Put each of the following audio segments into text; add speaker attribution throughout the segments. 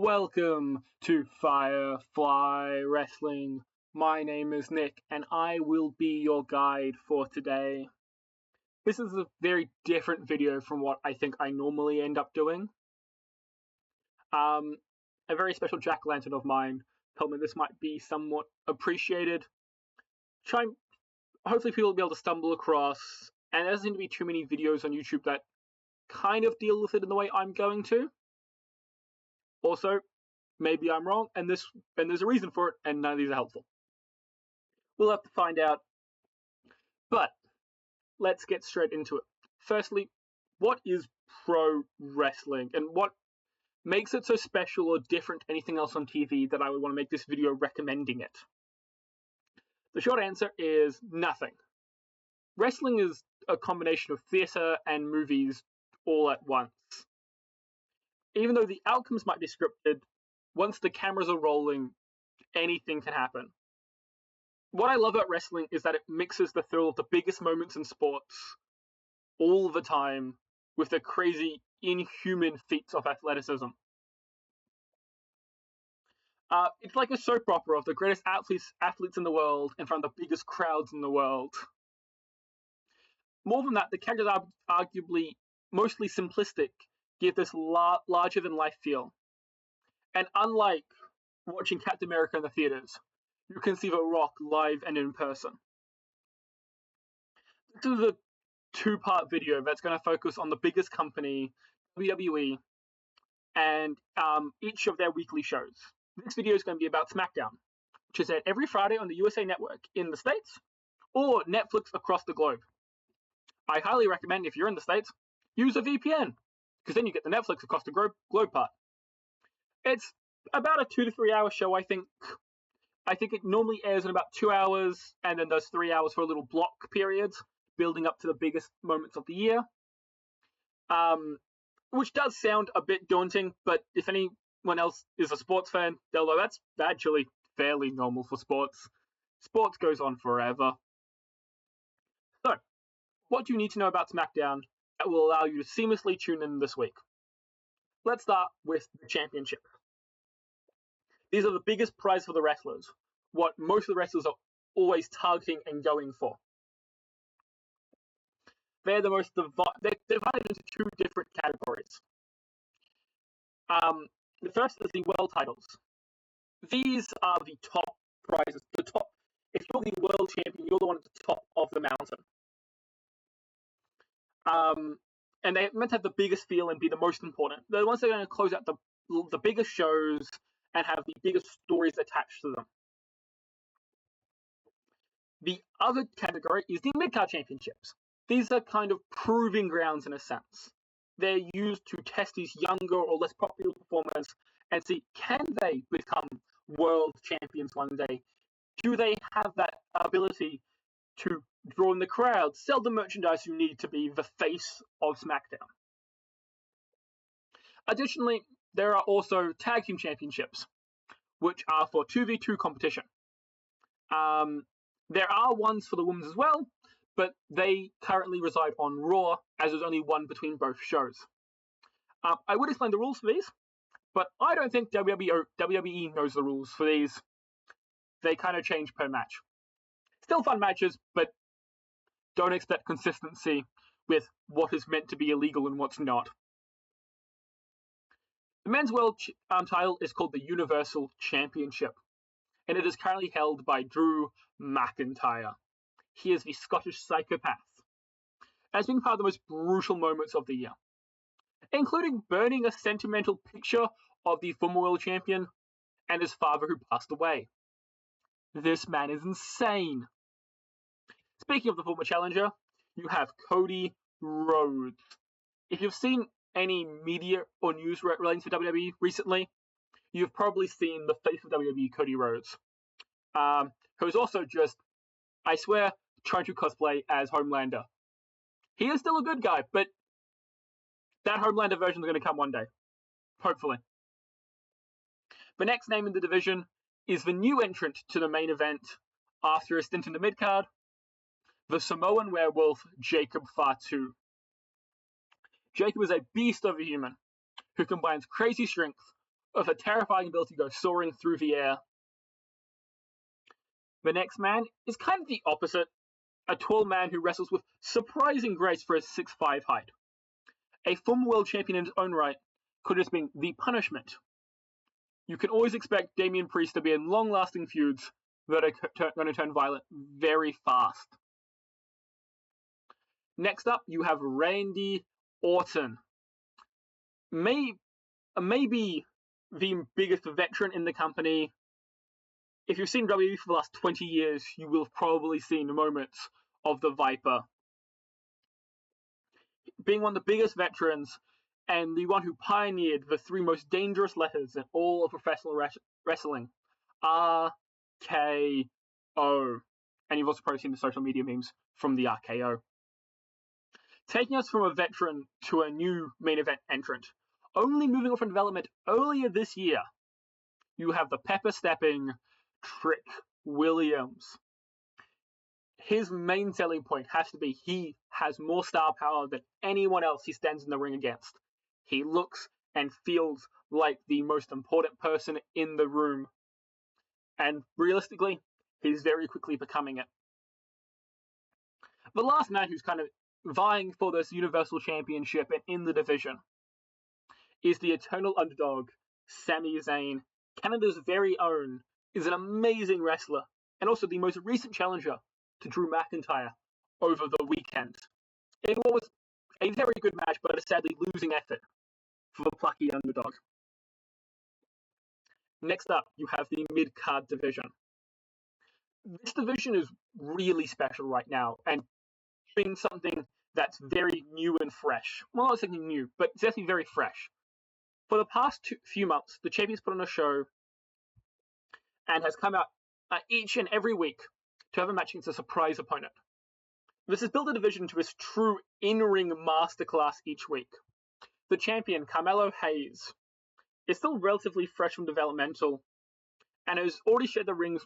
Speaker 1: Welcome to Firefly Wrestling. My name is Nick, and I will be your guide for today. This is a very different video from what I think I normally end up doing. A very special jack-o'-lantern of mine told me this might be somewhat appreciated. Hopefully people will be able to stumble across, and there doesn't seem to be too many videos on YouTube that kind of deal with it in the way I'm going to. Also, maybe I'm wrong, and there's a reason for it, and none of these are helpful. We'll have to find out. But let's get straight into it. Firstly, what is pro wrestling, and what makes it so special or different to anything else on TV that I would want to make this video recommending it? The short answer is nothing. Wrestling is a combination of theatre and movies all at once. Even though the outcomes might be scripted, once the cameras are rolling, anything can happen. What I love about wrestling is that it mixes the thrill of the biggest moments in sports all the time with the crazy, inhuman feats of athleticism. It's like a soap opera of the greatest athletes in the world in front of the biggest crowds in the world. More than that, the characters are arguably mostly simplistic, give this larger-than-life feel. And unlike watching Captain America in the theaters, you can see The Rock live and in person. This is a two-part video that's going to focus on the biggest company, WWE, and each of their weekly shows. This video is going to be about Smackdown, which is aired every Friday on the USA Network in the States, or Netflix across the globe. I highly recommend, if you're in the States, use a VPN, because then you get the Netflix across the globe part. It's about a 2 to 3 hour show, I think. I think it normally airs in about 2 hours, and then does 3 hours for a little block periods, building up to the biggest moments of the year. Which does sound a bit daunting, but if anyone else is a sports fan, they'll know that's actually fairly normal for sports. Sports goes on forever. So, what do you need to know about SmackDown that will allow you to seamlessly tune in this week? Let's start with the championship. These are the biggest prize for the wrestlers, what most of the wrestlers are always targeting and going for. They're divided into two different categories. The first is the world titles. These are the top prizes. If you're the world champion, you're the one at the top of the mountain. And they're meant to have the biggest feel and be the most important. They're the ones that are going to close out the biggest shows and have the biggest stories attached to them. The other category is the mid-card championships. These are kind of proving grounds in a sense. They're used to test these younger or less popular performers and see, can they become world champions one day? Do they have that ability to draw in the crowd, sell the merchandise you need to be the face of SmackDown? Additionally, there are also tag team championships, which are for 2v2 competition. There are ones for the women's as well, but they currently reside on Raw, as there's only one between both shows. I would explain the rules for these, but I don't think WWE knows the rules for these. They kind of change per match. Still fun matches, but don't expect consistency with what is meant to be illegal and what's not. The men's world title is called the Universal Championship, and it is currently held by Drew McIntyre. He is the Scottish psychopath, and has been part of the most brutal moments of the year, including burning a sentimental picture of the former world champion and his father who passed away. This man is insane. Speaking of the former challenger, you have Cody Rhodes. If you've seen any media or news relating to WWE recently, you've probably seen the face of WWE, Cody Rhodes, who is also just, I swear, trying to cosplay as Homelander. He is still a good guy, but that Homelander version is going to come one day. Hopefully. The next name in the division is the new entrant to the main event after a stint in the mid-card, the Samoan werewolf, Jacob Fatu. Jacob is a beast of a human who combines crazy strength with a terrifying ability to go soaring through the air. The next man is kind of the opposite, a tall man who wrestles with surprising grace for his 6'5" height. A former world champion in his own right could have been the punishment. You can always expect Damian Priest to be in long-lasting feuds that are going to turn violent very fast. Next up, you have Randy Orton. Maybe the biggest veteran in the company. If you've seen WWE for the last 20 years, you will have probably seen moments of the Viper. Being one of the biggest veterans and the one who pioneered the three most dangerous letters in all of professional wrestling, RKO. And you've also probably seen the social media memes from the RKO. Taking us from a veteran to a new main event entrant, only moving on from development earlier this year, you have the pepper-stepping Trick Williams. His main selling point has to be he has more star power than anyone else he stands in the ring against. He looks and feels like the most important person in the room. And realistically, he's very quickly becoming it. The last man who's kind of vying for this Universal Championship and in the division is the eternal underdog, Sami Zayn. Canada's very own, is an amazing wrestler and also the most recent challenger to Drew McIntyre over the weekend. It was a very good match, but a sadly losing effort for the plucky underdog. Next up, you have the mid-card division. This division is really special right now and doing something that's very new and fresh. Well, not something new, but it's definitely very fresh. For the past few months, the champions put on a show and has come out each and every week to have a match against a surprise opponent. This has built the division to its true in-ring masterclass each week. The champion, Carmelo Hayes, is still relatively fresh from developmental and has already shared the ring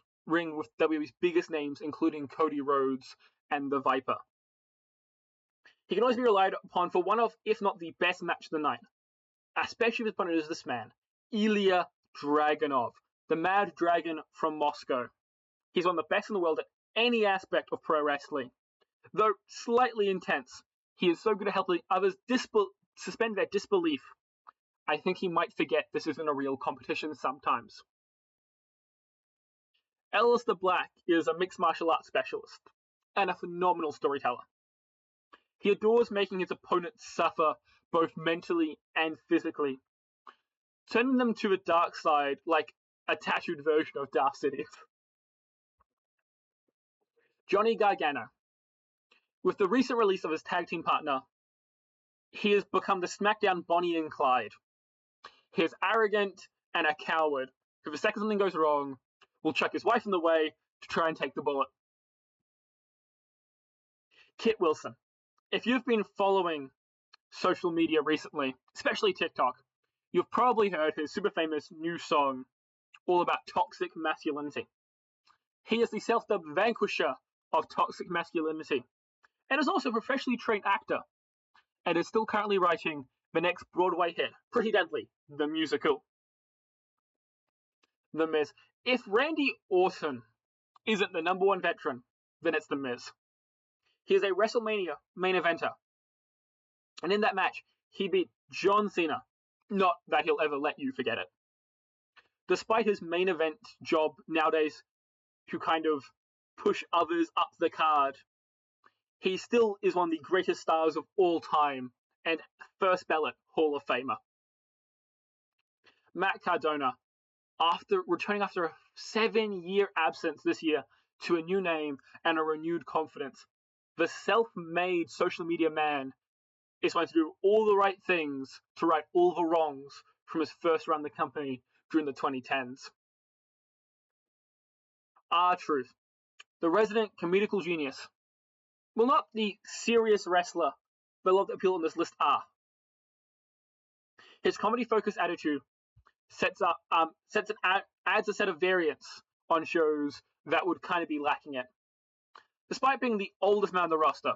Speaker 1: with WWE's biggest names, including Cody Rhodes and the Viper. He can always be relied upon for one of, if not the best match of the night, especially if his opponent is this man, Ilya Dragunov, the Mad Dragon from Moscow. He's one of the best in the world at any aspect of pro wrestling. Though slightly intense, he is so good at helping others suspend their disbelief. I think he might forget this isn't a real competition sometimes. Aleister Black is a mixed martial arts specialist and a phenomenal storyteller. He adores making his opponents suffer both mentally and physically, turning them to the dark side like a tattooed version of Darth Sidious. Johnny Gargano. With the recent release of his tag team partner, he has become the Smackdown Bonnie and Clyde. He is arrogant and a coward who, the second something goes wrong, will chuck his wife in the way to try and take the bullet. Kit Wilson. If you've been following social media recently, especially TikTok, you've probably heard his super famous new song all about toxic masculinity. He is the self-dubbed vanquisher of toxic masculinity and is also a professionally trained actor and is still currently writing the next Broadway hit, Pretty Deadly, the musical. The Miz. If Randy Orton isn't the number one veteran, then it's The Miz. He is a WrestleMania main eventer. And in that match, he beat John Cena. Not that he'll ever let you forget it. Despite his main event job nowadays to kind of push others up the card, he still is one of the greatest stars of all time and first ballot Hall of Famer. Matt Cardona, returning after a 7-year absence this year to a new name and a renewed confidence, the self-made social media man is going to do all the right things to right all the wrongs from his first run the company during the 2010s. R-Truth, the resident comedical genius. Well, not the serious wrestler, but a lot of people on this list are. His comedy-focused attitude adds a set of variants on shows that would kind of be lacking it. Despite being the oldest man on the roster,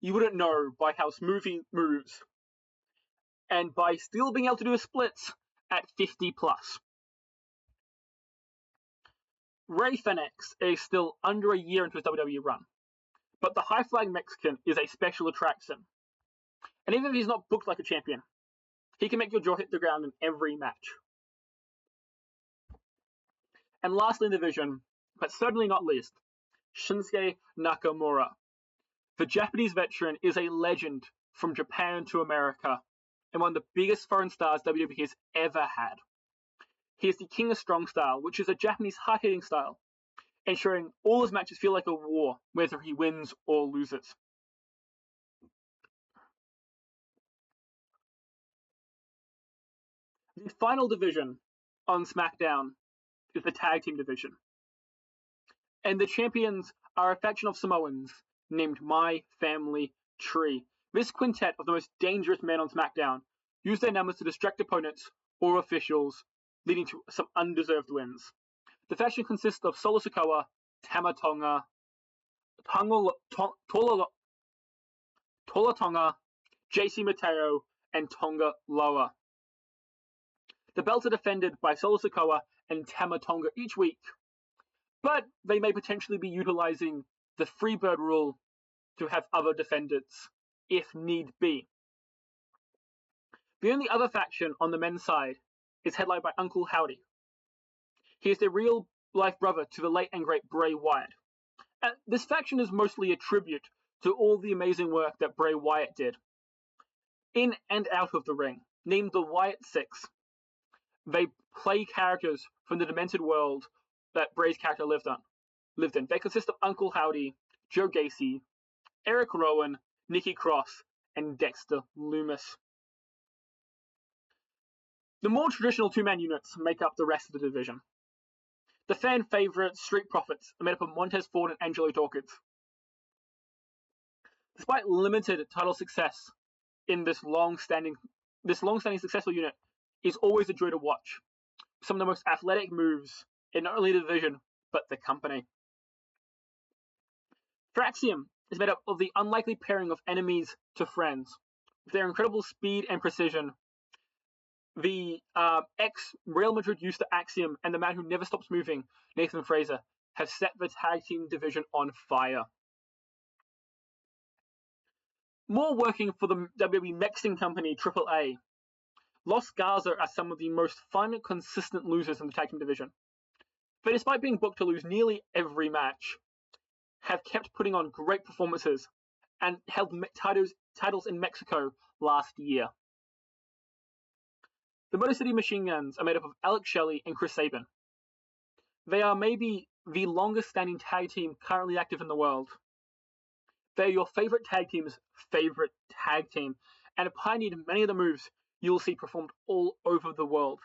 Speaker 1: you wouldn't know by how smooth he moves, and by still being able to do his splits at 50 plus. Rey Fenix is still under a year into his WWE run, but the high flying Mexican is a special attraction. And even if he's not booked like a champion, he can make your jaw hit the ground in every match. And lastly in the division, but certainly not least, Shinsuke Nakamura. The Japanese veteran is a legend from Japan to America and one of the biggest foreign stars WWE has ever had. He is the King of Strong style, which is a Japanese hard-hitting style, ensuring all his matches feel like a war, whether he wins or loses. The final division on Smackdown is the tag team division. And the champions are a faction of Samoans named My Family Tree. This quintet of the most dangerous men on SmackDown use their numbers to distract opponents or officials, leading to some undeserved wins. The faction consists of Solo Sikoa, Tama Tonga, Tola Tonga, JC Mateo, and Tonga Loa. The belts are defended by Solo Sikoa and Tama Tonga each week, but they may potentially be utilizing the Freebird rule to have other defendants if need be. The only other faction on the men's side is headlined by Uncle Howdy. He is the real-life brother to the late and great Bray Wyatt. This faction is mostly a tribute to all the amazing work that Bray Wyatt did in and out of the ring. Named the Wyatt Six, they play characters from the demented world that Bray's character lived in. They consist of Uncle Howdy, Joe Gacy, Eric Rowan, Nikki Cross, and Dexter Lumis. The more traditional two-man units make up the rest of the division. The fan favorite Street Profits are made up of Montez Ford and Angelo Dawkins. Despite limited title success in this long-standing successful unit is always a joy to watch. Some of the most athletic moves in not only the division, but the company. Fraxium is made up of the unlikely pairing of enemies to friends. With their incredible speed and precision, the ex-Real Madrid used to Axiom and the man who never stops moving, Nathan Fraser, have set the tag team division on fire. More working for the WWE Mexican company AAA, Los Garza are some of the most fun, consistent losers in the tag team division. But despite being booked to lose nearly every match, have kept putting on great performances and held titles in Mexico last year. The Motor City Machine Guns are made up of Alex Shelley and Chris Sabin. They are maybe the longest standing tag team currently active in the world. They're your favorite tag team's favorite tag team, and have pioneered many of the moves you'll see performed all over the world.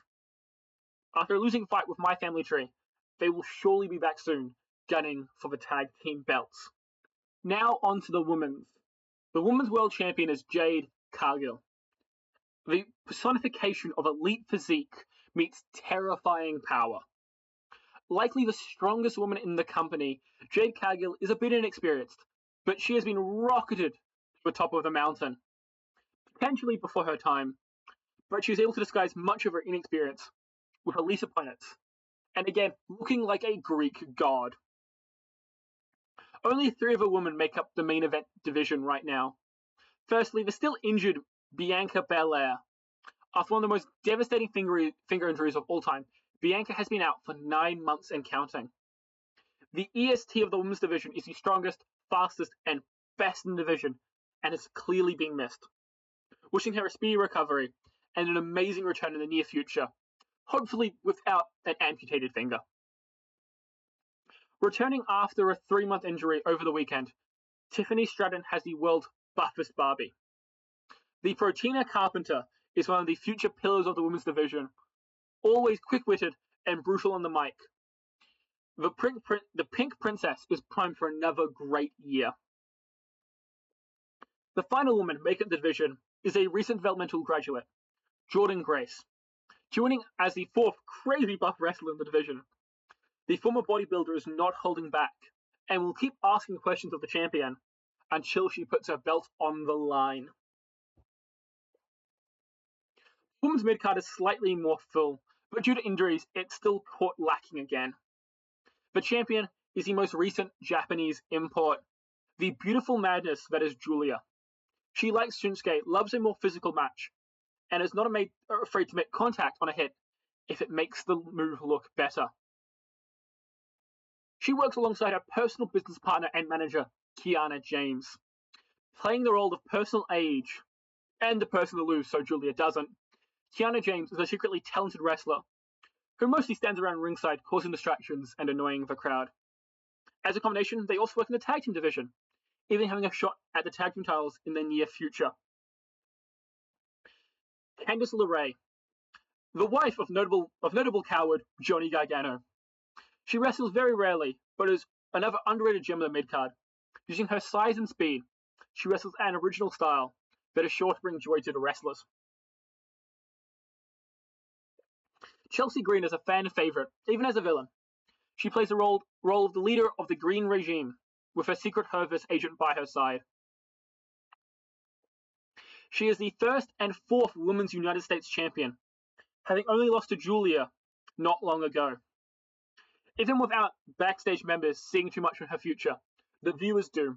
Speaker 1: After a losing fight with My Family Tree, they will surely be back soon, gunning for the tag team belts. Now on to the women's. The women's world champion is Jade Cargill. The personification of elite physique meets terrifying power. Likely the strongest woman in the company, Jade Cargill is a bit inexperienced, but she has been rocketed to the top of the mountain, potentially before her time, but she is able to disguise much of her inexperience with elite opponents, and again, looking like a Greek god. Only 3 of her women make up the main event division right now. Firstly, the still injured Bianca Belair. After one of the most devastating finger injuries of all time, Bianca has been out for 9 months and counting. The EST of the women's division is the strongest, fastest, and best in the division, and has clearly been missed. Wishing her a speedy recovery and an amazing return in the near future, hopefully without an amputated finger. Returning after a 3-month injury over the weekend, Tiffany Stratton has the world's buffest Barbie. The Protina Carpenter is one of the future pillars of the women's division, always quick-witted and brutal on the mic. The Pink Princess is primed for another great year. The final woman making up the division is a recent developmental graduate, Jordan Grace, joining as the 4th crazy buff wrestler in the division. The former bodybuilder is not holding back and will keep asking questions of the champion until she puts her belt on the line. women's midcard is slightly more full, but due to injuries, it's still caught lacking again. The champion is the most recent Japanese import, the beautiful madness that is Julia. She likes Shinsuke, loves a more physical match, and is not afraid to make contact on a hit if it makes the move look better. She works alongside her personal business partner and manager, Kiana James. Playing the role of personal age and the person to lose so Julia doesn't, Kiana James is a secretly talented wrestler who mostly stands around ringside causing distractions and annoying the crowd. As a combination, they also work in the tag team division, even having a shot at the tag team titles in the near future. Candice LeRae, the wife of notable coward Johnny Gargano. She wrestles very rarely, but is another underrated gem of the midcard. Using her size and speed, she wrestles an original style that is sure to bring joy to the wrestlers. Chelsea Green is a fan favorite, even as a villain. She plays the role of the leader of the Green Regime, with her secret Hervis agent by her side. She is the first and fourth Women's United States champion, having only lost to Julia not long ago. Even without backstage members seeing too much of her future, the viewers do,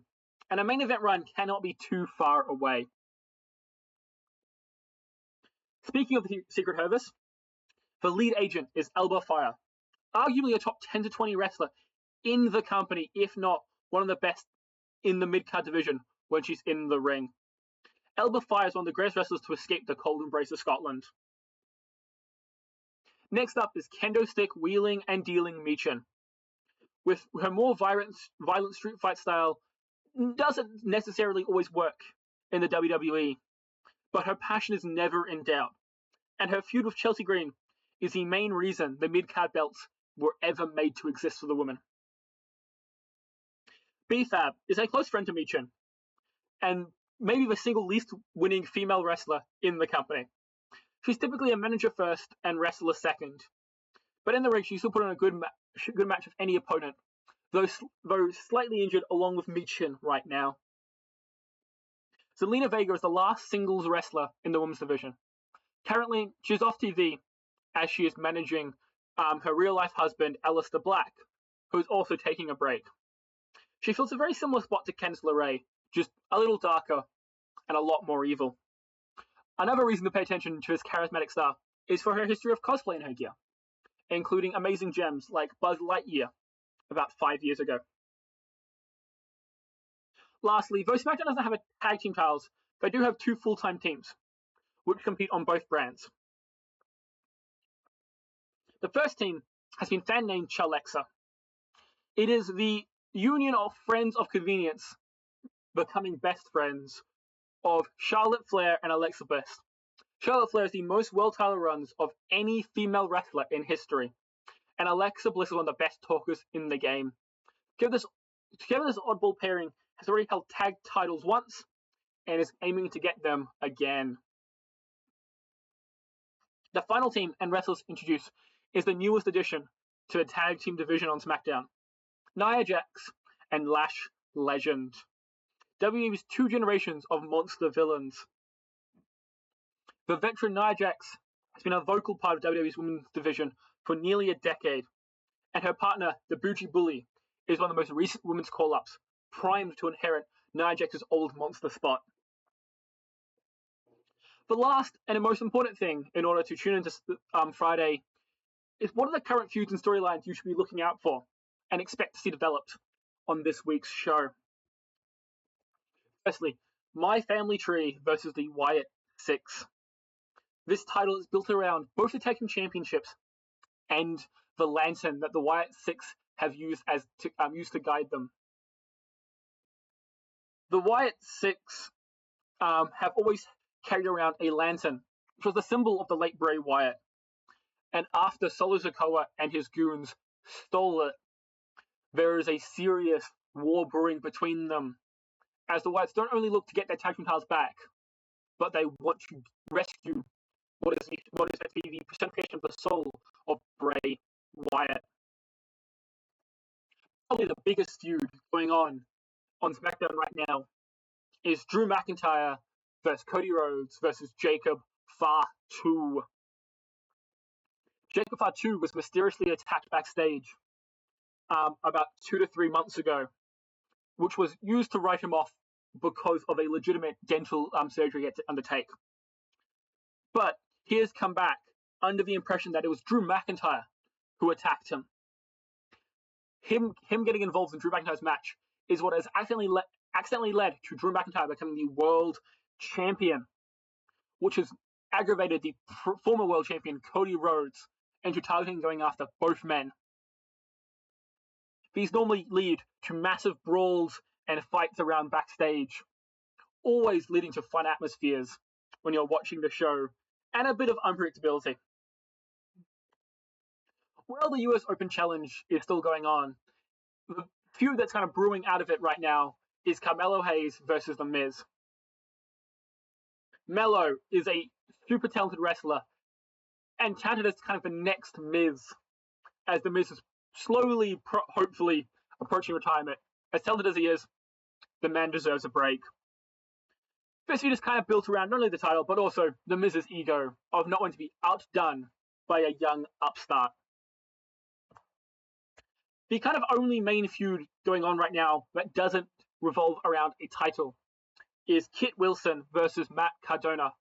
Speaker 1: and a main event run cannot be too far away. Speaking of the secret Hervis, the lead agent is Elba Fire, arguably a top 10 to 20 wrestler in the company, if not one of the best in the mid-card division when she's in the ring. Elba Fire is one of the greatest wrestlers to escape the cold embrace of Scotland. Next up is kendo stick wheeling and dealing Michin. With her more violent street fight style, doesn't necessarily always work in the WWE, but her passion is never in doubt, and her feud with Chelsea Green is the main reason the mid-card belts were ever made to exist for the women. B-Fab is a close friend to Michin, and maybe the single least winning female wrestler in the company. She's typically a manager first and wrestler second, but in the ring she still put on a good match with any opponent, though slightly injured along with Michin right now. Zelina Vega is the last singles wrestler in the women's division. Currently, she's off TV as she is managing her real-life husband, Aleister Black, who is also taking a break. She fills a very similar spot to Candice LeRae, just a little darker and a lot more evil. Another reason to pay attention to this charismatic star is for her history of cosplay in her gear, including amazing gems like Buzz Lightyear about 5 years ago. Lastly, though SmackDown doesn't have a tag team titles, they do have two full-time teams, which compete on both brands. The first team has been fan-named Chalexa. It is the union of friends of convenience becoming best friends of Charlotte Flair and Alexa Bliss. Charlotte Flair is the most world title runs of any female wrestler in history, and Alexa Bliss is one of the best talkers in the game. Together, this oddball pairing has already held tag titles once and is aiming to get them again. The final team and wrestlers introduced is the newest addition to the tag team division on SmackDown, Nia Jax and Lash Legend, WWE's two generations of monster villains. The veteran Nia Jax has been a vocal part of WWE's women's division for nearly a decade, and her partner, the Bougie Bully, is one of the most recent women's call-ups, primed to inherit Nia Jax's old monster spot. The last and the most important thing in order to tune into Friday is what are the current feuds and storylines you should be looking out for and expect to see developed on this week's show. Firstly, My Family Tree versus the Wyatt Six. This title is built around both the tag team championships and the lantern that the Wyatt Six have used to guide them. The Wyatt Six have always carried around a lantern, which was the symbol of the late Bray Wyatt. And after Solo Sikoa and his goons stole it, there is a serious war brewing between them, as the Wyatts don't only look to get their tag team titles back, but they want to rescue what is said to be the personification of the soul of Bray Wyatt. Probably the biggest feud going on SmackDown right now is Drew McIntyre versus Cody Rhodes versus Jacob Fatu. Jacob Fatu was mysteriously attacked backstage about 2 to 3 months ago, which was used to write him off because of a legitimate dental surgery he had to undertake. But he has come back under the impression that it was Drew McIntyre who attacked him. Him getting involved in Drew McIntyre's match is what has accidentally led to Drew McIntyre becoming the world champion, which has aggravated the former world champion Cody Rhodes into targeting going after both men. These normally lead to massive brawls and fights around backstage, always leading to fun atmospheres when you're watching the show, and a bit of unpredictability. While the US Open Challenge is still going on, the feud that's kind of brewing out of it right now is Carmelo Hayes versus The Miz. Melo is a super talented wrestler and touted as kind of the next Miz, as The Miz is slowly, hopefully, approaching retirement. As talented as he is, the man deserves a break. This feud is kind of built around not only the title, but also The Miz's ego of not wanting to be outdone by a young upstart. The kind of only main feud going on right now that doesn't revolve around a title is Kit Wilson versus Matt Cardona.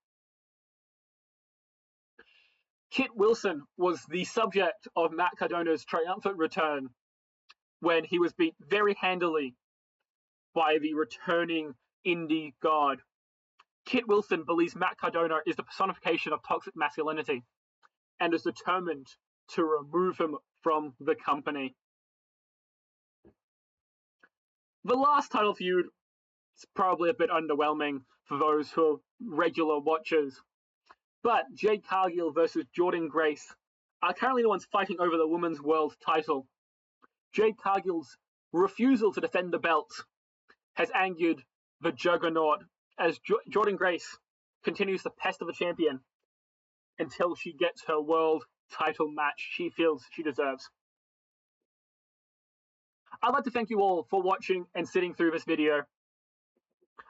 Speaker 1: Kit Wilson was the subject of Matt Cardona's triumphant return when he was beat very handily by the returning indie god. Kit Wilson believes Matt Cardona is the personification of toxic masculinity and is determined to remove him from the company. The last title feud is probably a bit underwhelming for those who are regular watchers, but Jade Cargill versus Jordynne Grace are currently the ones fighting over the women's world title. Jade Cargill's refusal to defend the belt has angered the juggernaut, as Jordynne Grace continues to pester the champion until she gets her world title match she feels she deserves. I'd like to thank you all for watching and sitting through this video.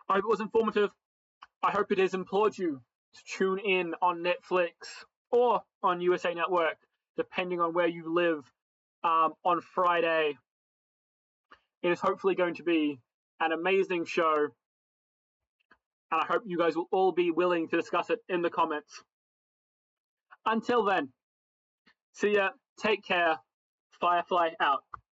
Speaker 1: I hope it was informative. I hope it has implored you to tune in on Netflix or on USA Network, depending on where you live, on Friday. It is hopefully going to be an amazing show, and I hope you guys will all be willing to discuss it in the comments. Until then, see ya, take care, Firefly out.